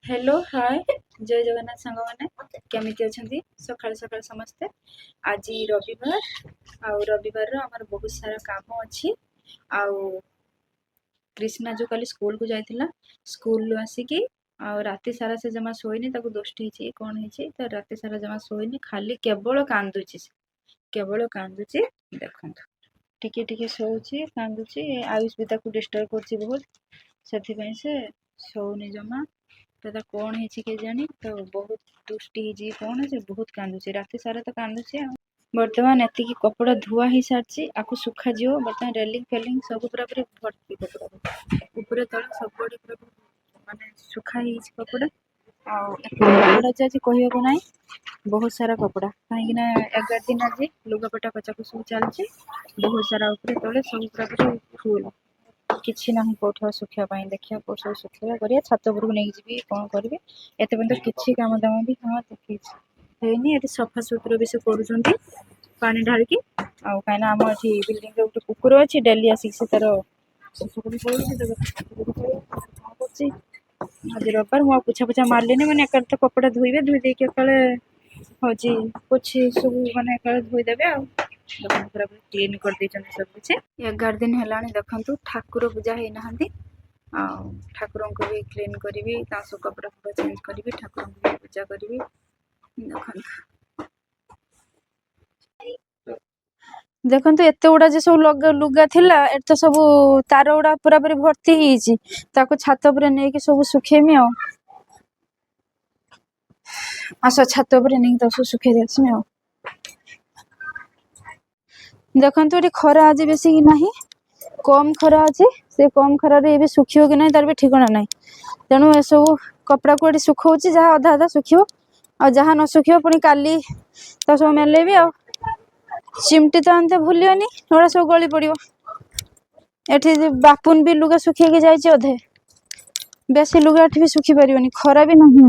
Hello hi जय जगन्नाथ सांग मैंने केमिति अछंती सकाळ सकाळ समस्ते आज रविवार रविवार आमर बहुत सारा काम अच्छी आउ कृष्णा जो कल स्कूल को जाइथिला स्कूल आसिकी राति सारा से जमा सोईनी ताको दोष्टी हिची कौन हिची तो राति सारा जमा सोईनी खाली केवल कांदुची केवल कांदुची देखंतु टिके टिके सोउची कांदुची आयुष भी ताको डिस्टर्ब करची बहुत सेथि से सोउनी जमा तो कौन है के जानी तो बहुत दुष्टि कौन है बहुत कांदुचे राति सारा तो कांदुचे बर्तमान एति कपड़ा धुआ ही सारी आपको सुखा जीव बर्तमान रेलिंग फेलिंग सब पूरा पूरी भर्ती कपड़ा ऊपर तल सब माने सुखा ही कपड़ा कपड़ा आज कहू ना बहुत सारा कपड़ा कहीं 11 दिन आज लुगापटा कचा सब चलती बहुत सारा ऊपर तले सब पूरा फुल किसी ना कौट सुखापी देखिए कौट सब सुखा कर छात उपरक नहीं जी कौन करेंगे एत किसी कम दाम भी हाँ देखी ये सफा सुतुरा भी से कर पानी ढालिकी कहीं आम ये बिल्डिंग गोटे कुकुर अच्छी डेली आसिक से तार आज रविवार मुझे पोछा पोछा मार्ली मैंने एक तो कपड़ा धोबे धोई देके हूँ पोछी सब मैंने धोईदेवे पूरा क्लीन कर सब किसी 11 दिन है देखु ठाकुर पूजा होना ठाकुर को भी क्लीन करी सब कपड़ा फपड़ा चेंज करी ठाकुर को भी पूजा करी देखो एत गुड़ा जो सब लुगा थिला एट तो सब तार गुड़ा पूरा पूरी भर्ती होती छात पर नहीं सब सुखेमी आस छात पर नहीं तो सब सुखे देसी देखो ये खरा आज बेस कि ना कम खरा अच्छे से कम खरार ये सुखियो कि ना तार भी ठिकाना ना तेणु ए सब कपड़ा को सुखाऊँ जहाँ अधा अधा सुखियो आ जहाँ न सुखियो पुणी काली तो सब मेलेबी आ चिमटी तो आनते भूलियोनी एड़ा सब गली पड़ो एठी बापुन भी लुगा सुखे जाइए अधे बेसी लुगा एठी भी सुखी पारिबनी खरा भी नहीं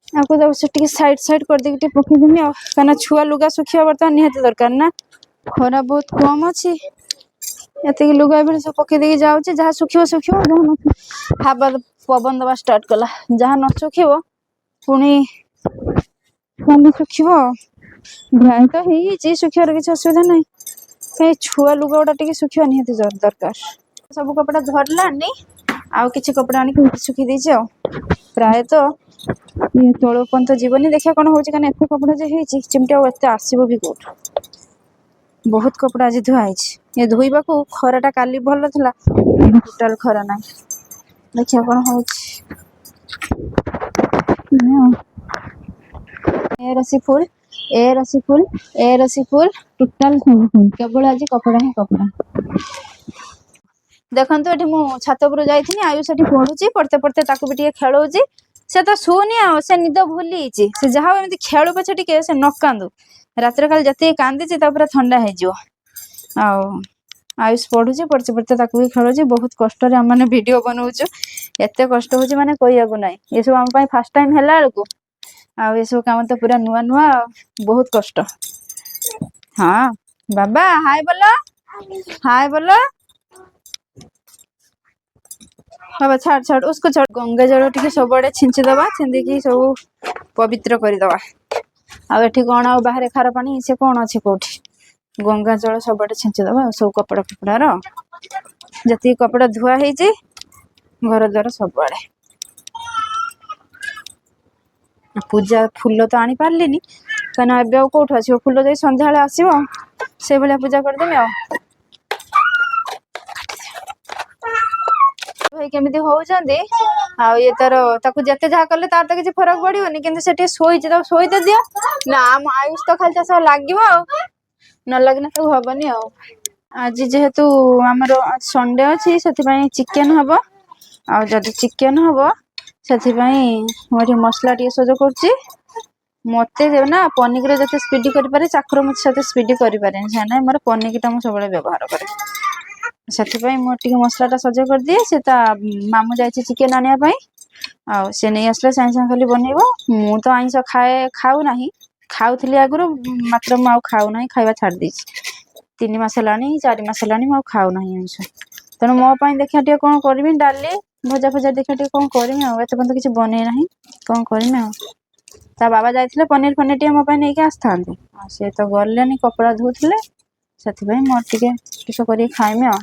आपको तो से साइड साइड कर देके पकईदेमी कहना छुआ लुगा सुखा बर्तमान निहत दरकार ना खरा बहुत कम अच्छी ये लुगा भी सब पकई देके जाऊँचे जहाँ सुखियो सुखियो जहाँ हवा पवन दबा स्टार्ट कला जहाँ न सुखियो पुणी कम सुखियो ड्राए तो हो सुखार किसी असुविधा ना कहीं छुआ लुगा गुड़ा टे सुखा निहत दरकार सब कपड़ा धरलानी आउ किसी कपड़ा आनी सुखी देची प्रायतः ये तल पर्यंत जीवनी देखा कौन हो एत कपड़ा जो चिमटा एत आसब भी कौट बहुत कपड़ा आज धुआई ये धोइबा को खराटा काली भल था टोटाल खरा ना देखिए कौन हो रसी फुल ए रसी फुल ए रसी फुल टोटाल सब फुल केवल आज कपड़ा ही कपड़ा देखो ये मुझे छात उपर जाइए आयुष पढ़ुची पढ़ते पढ़ते ताकू भी खेलौची से तो शुनी से निद भूली से जहाँ एमती खेलु पछे टिके से न कांदू रात काल जिते कांदी पूरा ठंडा हो आयुष पढ़ुची पढ़ते पढ़ते ताकू भी खेलुची बहुत कष्ट आम मैंने वीडियो बनाऊचु एत कष्ट हो माने कहू ना ये सब आम फास्ट टाइम है बेलू आउ सब कम तो पूरा नुआ नुआ बहुत कष्ट हाँ बाबा हाय बोलो हाय बोलो बाबा छाड़ छाड़ उसको छाड़ गंगा जल टी सब आड़े छिंची दबा छिंदी सब पवित्र करदबा आठी कौन आ बाहर खार पानी से कौन अच्छे कौटी गंगा जल सब आड़े छिंची दबा सब कपड़ा फपड़ार जी कपड़ा धुआ हो घर द्वार सब आड़े पूजा फूल तो आनी पार्लिनी कहीं एवं कौट आस फूल जाए सन्ध्या आसो से भाया पूजा करदेमी भाई केमिति होउचंदी आ ये तार ताकू जते जहा कले तार तो किसी फरक पड़ोनी किंतु से शोइचे तो शोइते दियो ना आम आयुष तो खाली सब लागिवो न लगने तो हबनी आज जेहेतु आमर संडे अच्छी से चिकेन हम आ जदि चिकेन हम से मसला टे सज कर मत ना पनिक जो स्पीड कर चाकर मुझे स्पीड करें मोर पनिक मुझे सब व्यवहार करे से मुझे मसलाटा सज कर दिए से मामू जाइए चिकेन आने से नहीं आसला सागे सागे खाली बनइब मु तो आइंस खाए खाऊ ना खाऊली आगुरी मात्र मुझे खाऊ ना खाଇବା छाड़ दी 3 मास है 4 मास है खाऊ ना आइंस तेणु मोपाई देखिए कौन करी डाली ଭଜା ଫଜା ଦେଖିବା ଟିକେ କଣ କରିମି ଆଉ ଏତେ ପର୍ଯ୍ୟନ୍ତ କିଛି ବନେଇ ନାହିଁ କଣ କରିମି ଆଉ ତା ବାବା ଯାଇଥିଲେ ପନିର ଫନିର ଟିକେ ମୋ ପାଇଁ ନେଇକି ଆସିଥାନ୍ତେ ଆଉ ସେ ତ ଗଲେନି କପଡ଼ା ଧୋଉଥିଲେ ସେଥିପାଇଁ ମୋର ଟିକେ କିସ କରିକି ଖାଇମି ଆଉ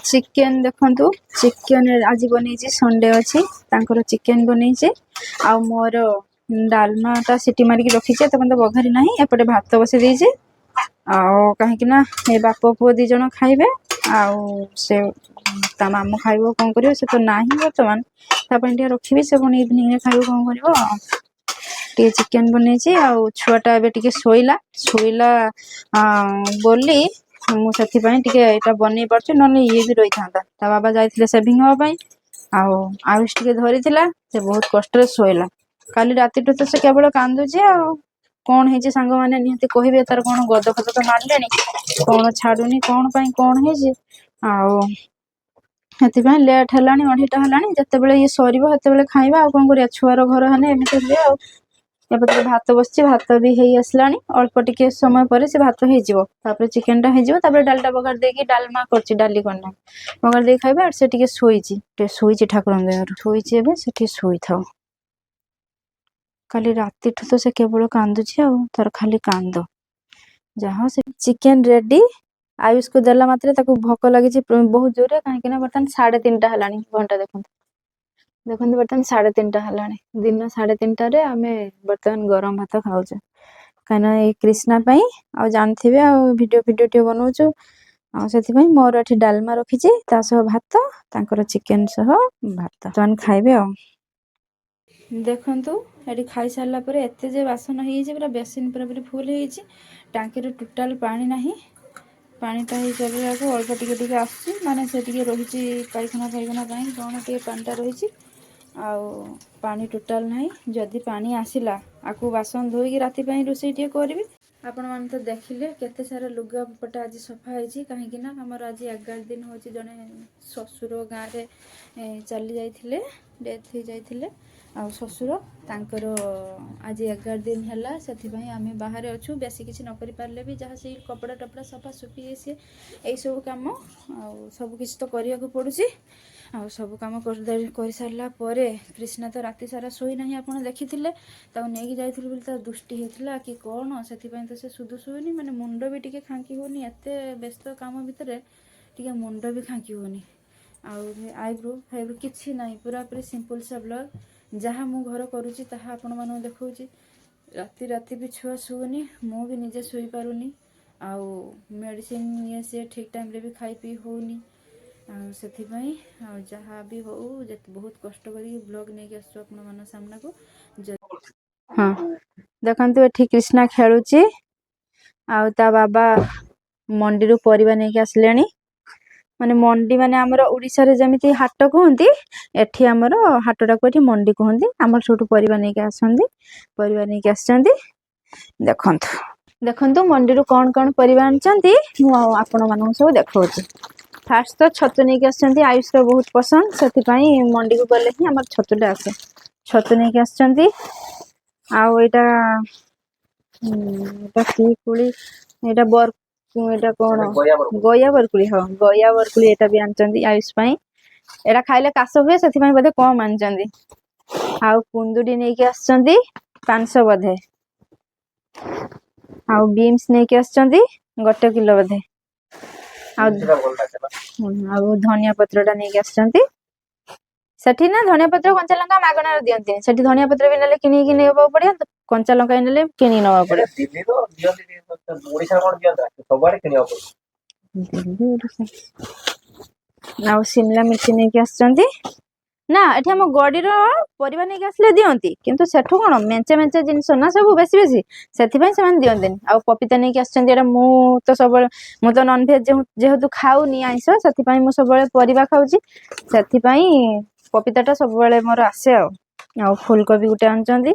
ଚିକେନ ଦେଖନ୍ତୁ ଚିକେନ ଆଜି ବନେଇଛି ସଣ୍ଡେ ଅଛି ତାଙ୍କର ଚିକେନ ବନେଇଛି ଆଉ ମୋର ଡାଲମାଟା ସିଟି ମାରିକି ରଖିଛି ଏତେ ପର୍ଯ୍ୟନ୍ତ ବଘାରି ନାହିଁ ଏପଟେ ଭାତ ବସେଇ ଦେଇଛି ଆଉ କାହିଁକି ନା ଏ ବାପ ପୁଅ 2 ଜଣ ଖାଇବେ ଆଉ ସେ ତା ମାମୁଁ ଖାଇବ କଣ କରିବ ସେ ତ ନାହିଁ ବର୍ତ୍ତମାନ ତା ପାଇଁ ଟିକେ ରଖିବି ସେ ପୁଣି ଇଭିନିଂରେ ଖାଇବ କଣ କରିବ ଆଉ ଟିକେ ଚିକେନ ବନେଇଛି ଆଉ ଛୁଆଟା ଏବେ ଟିକେ ଶୋଇଲା ବୋଲି ମୁଁ ସେଥିପାଇଁ ଟିକେ ଏଇଟା ବନେଇ ପାରୁଛି ନହେଲେ ଇଏ ବି ରହିଥାନ୍ତା ତା ବାବା ଯାଇଥିଲେ ସେଭିଂ ହବା ପାଇଁ ଆଉ ଆୟୁଷ ଟିକେ ଧରିଥିଲା ସେ ବହୁତ କଷ୍ଟରେ ଶୋଇଲା କାଲି ରାତିଠୁ ତ ସେ କେବଳ କାନ୍ଦୁଛି ଆଉ କଣ ହେଇଛି ସାଙ୍ଗମାନେ ନିହାତି କହିବେ ତାର କଣ ଗଦ ଫଦ ତ ମାରିଲେଣି କଣ ଛାଡୁନି କଣ ପାଇଁ କଣ ହେଇଛି ଆଉ ସେଥିପାଇଁ ଲେଟ୍ ହେଲାଣି 2:30 ହେଲାଣି ଯେତେବେଳେ ଇଏ ସରିବ ସେତେବେଳେ ଖାଇବା ଆଉ କଣ କରିବା ଛୁଆର ଘର ହେଲେ ଏମିତି ହୁଏ ଆଉ ଏବେ ଟିକେ ଭାତ ବସିଛି ଭାତ ବି ହେଇ ଆସିଲାଣି ଅଳ୍ପ ଟିକେ ସମୟ ପରେ ସେ ଭାତ ହେଇଯିବ ତାପରେ ଚିକେନ ଟା ହେଇଯିବ ତାପରେ ଡାଲିଟା ବଘାରି ଦେଇକି ଡାଲମା କରିଛି ଡାଲି କରିନା ବଘାରି ଦେଇକି ଖାଇବା ସେ ଟିକେ ଶୋଇଛି ଠାକୁରଙ୍କ ଦୟାରୁ ଶୋଇଛି ଏବେ ସେ ଟିକେ ଶୋଇଥାଉ କାଲି ରାତିଠୁ ତ ସେ କେବଳ କାନ୍ଦୁଛି ଆଉ ତାର ଖାଲି କାନ୍ଦ ଯାହା ସେ ଚିକେନ ରେଡି ଆୟୁଷକୁ ଦେଲା ମାତ୍ରେ ତାକୁ ଭୋକ ଲାଗିଛି ବହୁତ ଜୋରରେ କାହିଁକି ନା ବର୍ତ୍ତମାନ 3:30 ହେଲାଣି ଘଣ୍ଟା ଦେଖନ୍ତୁ ବର୍ତ୍ତମାନ 3:30 ହେଲାଣି ଦିନ 3:30ରେ ଆମେ ବର୍ତ୍ତମାନ ଗରମ ଭାତ ଖାଉଛୁ କାହିଁକିନା ଏଇ କ୍ରିଷ୍ଣା ପାଇଁ ଆଉ ଜାଣିଥିବେ ଆଉ ଭିଡିଓ ଟିକେ ବନଉଛୁ ଆଉ ସେଥିପାଇଁ ମୋର ଏଠି ଡାଲମା ରଖିଛି ତା ସହ ଭାତ ତାଙ୍କର ଚିକେନ ସହ ଭାତ ସେମାନେ ଖାଇବେ ଆଉ ଦେଖନ୍ତୁ ଏଠି ଖାଇସାରିଲା ପରେ ଏତେ ଯେ ବାସନ ହେଇଯାଇଛି ପୁରା ବେସିନ ପୁରା ଫୁଲ ହେଇଯାଇଛି ଟାଙ୍କିରେ ଟୋଟାଲ ପାଣି ନାହିଁ ପାଣିଟା ହେଇ ଚାଲିବାକୁ ଅଳ୍ପ ଟିକେ ଆସୁଛି ମାନେ ସେ ଟିକେ ରହିଛି ପାଇଖାନା ପାଇଁ କଣ ଟିକେ ପାଣିଟା ରହିଛି ଆଉ ପାଣି ଟୋଟାଲ ନାହିଁ ଯଦି ପାଣି ଆସିଲା ଆକୁ ବାସନ ଧୋଇକି ରାତି ପାଇଁ ରୋଷେଇ ଟିକେ କରିବି ଆପଣମାନେ ତ ଦେଖିଲେ କେତେ ସାରା ଲୁଗାପଟା ଆଜି ସଫା ହେଇଛି କାହିଁକି ନା ଆମର ଆଜି 11 ଦିନ ହେଉଛି ଜଣେ ଶ୍ୱଶୁର ଗାଁରେ ଚାଲି ଯାଇଥିଲେ ଡେଥ୍ ହେଇଯାଇଥିଲେ ଆଉ ଶ୍ୱଶୁର ତାଙ୍କର ଆଜି 11 ଦିନ ହେଲା ସେଥିପାଇଁ ଆମେ ବାହାରେ ଅଛୁ ବେଶୀ କିଛି ନ କରିପାରିଲେ ବି ଯାହା ସେଇ କପଡ଼ା ଟପଡ଼ା ସଫା ଶୁଖି ସିଏ ଏଇସବୁ କାମ ଆଉ ସବୁ କିଛି ତ କରିବାକୁ ପଡ଼ୁଛି ଆଉ ସବୁ କାମ କରିସାରିଲା ପରେ କ୍ରିଷ୍ଣା ତ ରାତି ସାରା ଶୋଇନାହିଁ ଆପଣ ଦେଖିଥିଲେ ତାକୁ ନେଇକି ଯାଇଥିଲି ବୋଲି ତା ଦୃଷ୍ଟି ହେଇଥିଲା କି କ'ଣ ସେଥିପାଇଁ ତ ସେ ସୁଧୁ ଶୋଇନି ମାନେ ମୁଣ୍ଡ ବି ଟିକେ ଖାଙ୍କି ହେଉନି ଏତେ ବ୍ୟସ୍ତ କାମ ଭିତରେ ଟିକେ ମୁଣ୍ଡ ବି ଖାଙ୍କି ହେଉନି ଆଉ ଆଇବ୍ରୋ ଫାଇବ୍ରୋ କିଛି ନାହିଁ ପୁରାପୁରି ସିମ୍ପଲ ସା ବ୍ଲଗ୍ ଯାହା ମୁଁ ଘର କରୁଛି ତାହା ଆପଣମାନଙ୍କୁ ଦେଖାଉଛି ରାତି ବି ଛୁଆ ଶୁଉନି ମୁଁ ବି ନିଜେ ଶୋଇପାରୁନି ଆଉ ମେଡ଼ିସିନ ସିଏ ଠିକ୍ ଟାଇମ୍ରେ ବି ଖାଇ ପିଇ ହେଉନି ଆଉ ସେଥିପାଇଁ ଆଉ ଯାହା ବି ହଉ ବହୁତ କଷ୍ଟ କରିକି ବ୍ଲଗ୍ ନେଇକି ଆସୁଛୁ ଆପଣମାନଙ୍କ ସାମ୍ନାକୁ ହଁ ଦେଖନ୍ତୁ ଏଠି କ୍ରିଷ୍ଣା ଖେଳୁଛି ଆଉ ତା ବାବା ମଣ୍ଡିରୁ ପରିବା ନେଇକି ଆସିଲେଣି ମାନେ ମଣ୍ଡି ମାନେ ଆମର ଓଡ଼ିଶାରେ ଯେମିତି ହାଟ କୁହନ୍ତି ଏଠି ଆମର ହାଟଟାକୁ ଏଠି ମଣ୍ଡି କୁହନ୍ତି ଆମର ସବୁଠୁ ପରିବା ନେଇକି ଆସିଛନ୍ତି ଦେଖନ୍ତୁ ମଣ୍ଡିରୁ କଣ ପରିବା ଆଣିଛନ୍ତି ମୁଁ ଆଉ ଆପଣମାନଙ୍କୁ ସବୁ ଦେଖାଉଛି ଫାର୍ଷ୍ଟ ତ ଛତୁ ନେଇକି ଆସିଛନ୍ତି ଆୟୁଷର ବହୁତ ପସନ୍ଦ ସେଥିପାଇଁ ମଣ୍ଡିକୁ ଗଲେ ହିଁ ଆମର ଛତୁଟା ଆସେ ଛତୁ ନେଇକି ଆସିଛନ୍ତି ଆଉ ଏଇଟା କି କୋଳି ଏଇଟା କଣ ଗୟା ବରକୁଳି ହଁ ଗୟା ବରକୁଳି ଏଇଟା ବି ଆଣିଛନ୍ତି ଆୟୁଷ ପାଇଁ ଏଇଟା ଖାଇଲେ କାଶ ହୁଏ ସେଥିପାଇଁ ବୋଧେ କମ ଆଣିଛନ୍ତି ଆଉ କୁନ୍ଦୁରି ନେଇକି ଆସିଛନ୍ତି 500 ବୋଧେ ଆଉ ବିମ୍ସ ନେଇକି ଆସିଛନ୍ତି 1 କିଲୋ ବୋଧେ ଆଉ ଧନିଆ ପତ୍ରଟା ନେଇକି ଆସିଛନ୍ତି ସେଠି ନା ଧନିଆ ପତ୍ର କଞ୍ଚା ଲଙ୍କା ମାଗଣାରେ ଦିଅନ୍ତି ସେଠି ଧନିଆ ପତ୍ର ବି ନେଲେ କିଣିକି ନେବାକୁ ପଡିବ କଞ୍ଚା ଲଙ୍କା ନେଲେ କିଣିକି ନେବାକୁ ପଡିବ ଆଉ ସିମଲା ମିର୍ଚି ନେଇକି ଆସିଛନ୍ତି ନା ଏଠି ଆମ ଗଡିର ପରିବା ନେଇକି ଆସିଲେ ଦିଅନ୍ତି କିନ୍ତୁ ସେଠୁ କଣ ମେଞ୍ଚେ ଜିନିଷ ନା ସବୁ ବେଶୀ ସେଥିପାଇଁ ସେମାନେ ଦିଅନ୍ତିନି ଆଉ ପପିତା ନେଇକି ଆସିଛନ୍ତି ଏଇଟା ମୁଁ ତ ନନଭେଜ ଯେହେତୁ ଖାଉନି ଆଇଁଷ ସେଥିପାଇଁ ମୁଁ ସବୁବେଳେ ପରିବା ଖାଉଛି ସେଥିପାଇଁ ପପିତାଟା ସବୁବେଳେ ମୋର ଆସେ ଆଉ ଫୁଲକୋବି ଗୋଟେ ଆଣିଛନ୍ତି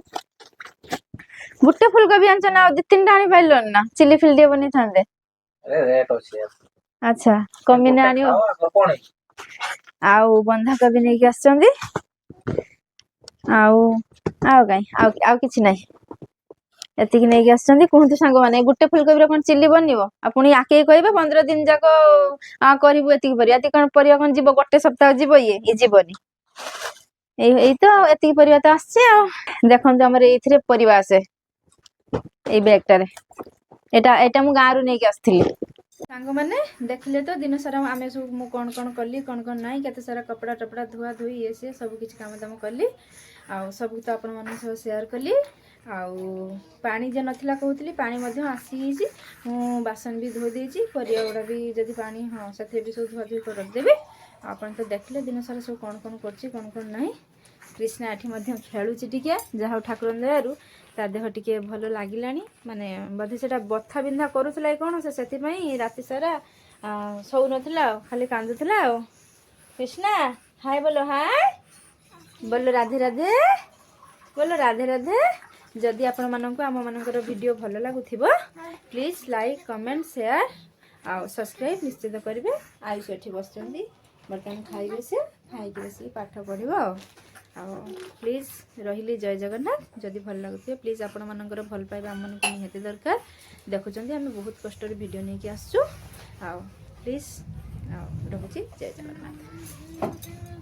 ଗୋଟେ ଫୁଲକୋବି ଆଣିଛ ନା ଆଉ 2-3ଟା ଆଣି ପାରିଲନି ନା ଚିଲି ଫିଲି ଟିକେ ବନେଇଥାନ୍ତେ ଆଚ୍ଛା କମିନେ ଆଣିବ ଆଉ ବନ୍ଧାକୋବି ନେଇକି ଆସିଛନ୍ତି ଆଉ କିଛି ନାହିଁ ଏତିକି ନେଇକି ଆସିଛନ୍ତି। କୁହନ୍ତୁ ସାଙ୍ଗମାନେ ଗୋଟେ ଫୁଲକୋବିର କଣ ଚିଲି ବନିବ? ଆପଣ ଆକେ କହିବେ 15 ଦିନ ଯାକ କରିବୁ ଏତିକି ପରିବା। ଏତିକି କଣ ପରିବା କଣ ଯିବ? ଗୋଟେ ସପ୍ତାହ ଯିବ ଇଏ ଯିବନି। ଏଇ ତ ଏତିକି ପରିବା ତ ଆସିଛି ଆଉ। ଦେଖନ୍ତୁ ଆମର ଏଇଥିରେ ପରିବା ଆସେ ଏଇ ବ୍ୟାଗଟାରେ। ଏଇଟା ମୁଁ ଗାଁରୁ ନେଇକି ଆସିଥିଲି। ସାଙ୍ଗମାନେ ଦେଖିଲେ ତ ଦିନ ସାରା ଆମେ ସବୁ ମୁଁ କଣ କଣ କଲି କଣ କଣ ନାହିଁ, କେତେ ସାରା କପଡ଼ା ଟପଡ଼ା ଧୁଆ ଧୋଇ ଇଏ ସିଏ ସବୁ କିଛି କାମ ଦାମ କଲି। ଆଉ ସବୁ ତ ଆପଣମାନଙ୍କ ସହ ସେୟାର କଲି। ଆଉ ପାଣି ଯେ ନଥିଲା କହୁଥିଲି, ପାଣି ମଧ୍ୟ ଆସିଯାଇଛି। ମୁଁ ବାସନ ବି ଧୋଇ ଦେଇଛି, ପରିବା ଗୁଡ଼ା ବି ଯଦି ପାଣି ସେଥିରେ ବି ସବୁ ଧୁଆଧୁଇ କରି ରଖିଦେବି। ଆପଣ ତ ଦେଖିଲେ ଦିନ ସାରା ସବୁ କଣ କଣ କରୁଛି କଣ କଣ ନାହିଁ। କ୍ରିଷ୍ଣା ଏଠି ମଧ୍ୟ ଖେଳୁଛି ଟିକେ, ଯାହା ହଉ ଠାକୁରଙ୍କ ଦୟାରୁ ତା ଦେହ ଟିକେ ଭଲ ଲାଗିଲାଣି। ମାନେ ବୋଧେ ସେଟା ବଥା ବିନ୍ଧା କରୁଥିଲା କି କଣ, ସେ ସେଥିପାଇଁ ରାତି ସାରା ଶୋଉନଥିଲା ଆଉ, ଖାଲି କାନ୍ଦୁଥିଲା ଆଉ। କ୍ରିଷ୍ଣା ହାय ବୋଲ, ହାय ବୋଲ, ରାଧେ ରାଧେ ବୋଲ, ରାଧେ ରାଧେ। ଯଦି ଆପଣମାନଙ୍କୁ ଆମମାନଙ୍କର ଭିଡ଼ିଓ ଭଲ ଲାଗୁଥିବ ପ୍ଲିଜ୍ ଲାଇକ୍ କମେଣ୍ଟ ସେୟାର ଆଉ ସବସ୍କ୍ରାଇବ୍ ନିଶ୍ଚିତ କରିବେ। ଆୟୁଷ ଏଠି ବସିଛନ୍ତି, ବର୍ତ୍ତମାନ ଖାଇବେ, ସେ ଖାଇକି ବସିକି ପାଠ ପଢ଼ିବ ଆଉ ପ୍ଲିଜ୍ ରହିଲି, ଜୟ ଜଗନ୍ନାଥ। ଯଦି ଭଲ ଲାଗୁଥିବ ପ୍ଲିଜ୍ ଆପଣମାନଙ୍କର ଭଲ ପାଇବା ଆମମାନଙ୍କୁ ନିହାତି ଦରକାର। ଦେଖୁଛନ୍ତି ଆମେ ବହୁତ କଷ୍ଟରେ ଭିଡ଼ିଓ ନେଇକି ଆସୁଛୁ ଆଉ ପ୍ଲିଜ୍ ରହୁଛି, ଜୟ ଜଗନ୍ନାଥ।